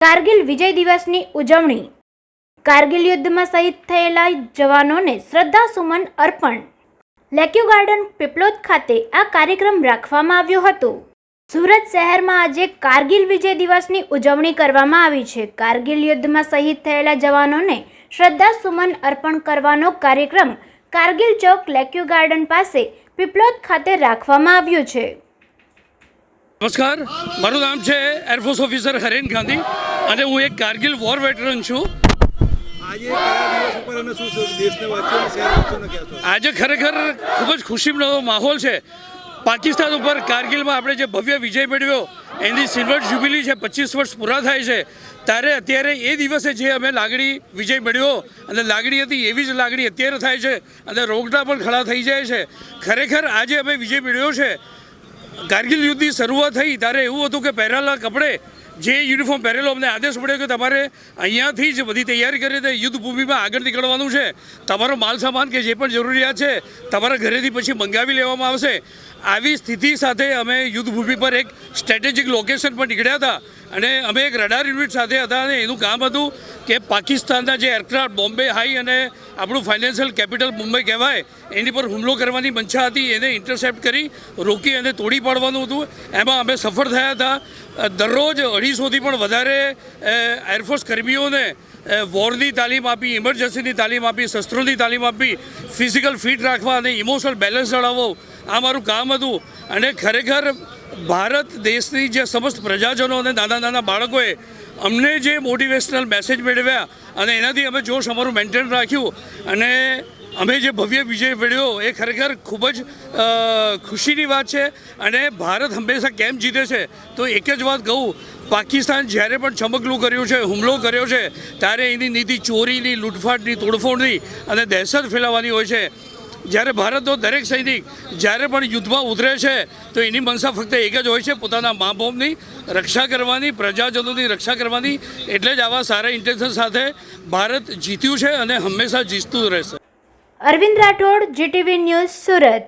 કારગિલ વિજય દિવસની ઉજવણી. કારગિલ યુદ્ધમાં શહીદ થયેલા જવાનોને શ્રદ્ધાસુમન અર્પણ. લેક્યુ ગાર્ડન પીપલોદ ખાતે આ કાર્યક્રમ રાખવામાં આવ્યો હતો. સુરત શહેરમાં આજે કારગિલ વિજય દિવસની ઉજવણી કરવામાં આવી છે. કારગિલ યુદ્ધમાં શહીદ થયેલા જવાનોને શ્રદ્ધાસુમન અર્પણ કરવાનો કાર્યક્રમ કારગિલ ચોક લેક્યુ ગાર્ડન પાસે પીપલોદ ખાતે રાખવામાં આવ્યો છે. નમસ્કાર, મારું નામ છે એરફોર્સ ઓફિસર હરેન ગાંધી અને હું એક કારગિલ વોર વેટરન છું. આજે ખરેખર ખૂબ જ ખુશીનો માહોલ છે. પાકિસ્તાન ઉપર કારગિલમાં આપણે જે ભવ્ય વિજય મેળવ્યો એની સિલ્વર જ્યુબિલી છે, 25 વર્ષ પૂરા થાય છે ત્યારે અત્યારે એ દિવસે જે અમે લાગણી વિજય મેળવ્યો અને લાગણી હતી એવી જ લાગણી અત્યારે થાય છે અને રોગટા પણ ખડા થઈ જાય છે. ખરેખર આજે અમે વિજય મેળવ્યો છે. કારગિલ યુદ્ધની શરૂઆત થઈ ત્યારે એવું હતું કે પહેરેલા કપડે જે યુનિફોર્મ પહેરેલો અમને આદેશ મળ્યો કે તમારે અહીંયાથી જ બધી તૈયારી કરીને યુદ્ધ ભૂમિમાં આગળ નીકળવાનું છે. તમારો માલ સામાન કે જે પણ જરૂરિયાત છે તમારા ઘરેથી પછી મંગાવી લેવામાં આવશે. આવી સ્થિતિ સાથે અમે યુદ્ધ ભૂમિ પર એક સ્ટ્રેટેજિક લોકેશન પર નીકળ્યા હતા અને અમે એક રડાર યુનિટ સાથે હતા અને એનું કામ હતું કે પાકિસ્તાનના જે એરક્રાફ્ટ બોમ્બે હાઈ અને આપણું ફાઇનાન્શિયલ કેપિટલ મુંબઈ કહેવાય એની પર હુમલો કરવાની મંશા હતી, એને ઇન્ટરસેપ્ટ કરી રોકી અને તોડી પાડવાનું હતું. એમાં અમે સફળ થયા હતા. દરરોજ 250થી પણ વધારે એરફોર્સ કર્મીઓને વોરની તાલીમ આપી, ઇમરજન્સીની તાલીમ આપી, શસ્ત્રોની તાલીમ આપી, ફિઝિકલ ફિટ રાખવા અને ઇમોશનલ બેલેન્સ જાળવવો આ મારું કામ હતું. અને ખરેખર ભારત દેશની જે સમસ્ત પ્રજાજનો અને નાના નાના બાળકોએ અમને જે મોટિવેશનલ મેસેજ મેળવ્યા અને એનાથી અમે જોશ અમારું મેન્ટેન રાખ્યું અને અમે જે ભવ્ય વિજય મેળવ્યો એ ખરેખર ખૂબ જ ખુશીની વાત છે. અને ભારત હંમેશા કેમ જીતે છે તો એક જ વાત કહું, પાકિસ્તાન જ્યારે પણ ચમકલું કર્યું છે, હુમલો કર્યો છે ત્યારે એની નીતિ ચોરીની, લૂંટફાટની, તોડફોડની અને દહેશત ફેલાવવાની હોય છે. જ્યારે ભારતનો દરેક સૈનિક જ્યારે પણ યુદ્ધમાં ઉતરે છે તો એની મનસા ફક્ત એક જ હોય છે, પોતાના મા બાપની રક્ષા કરવાની, પ્રજાજનોની રક્ષા કરવાની. એટલે જ આવા સારા ઇન્ટેન્શન સાથે ભારત જીત્યું છે અને હંમેશા જીતતું રહેશે. Arvind Rathod, GTV news, Surat.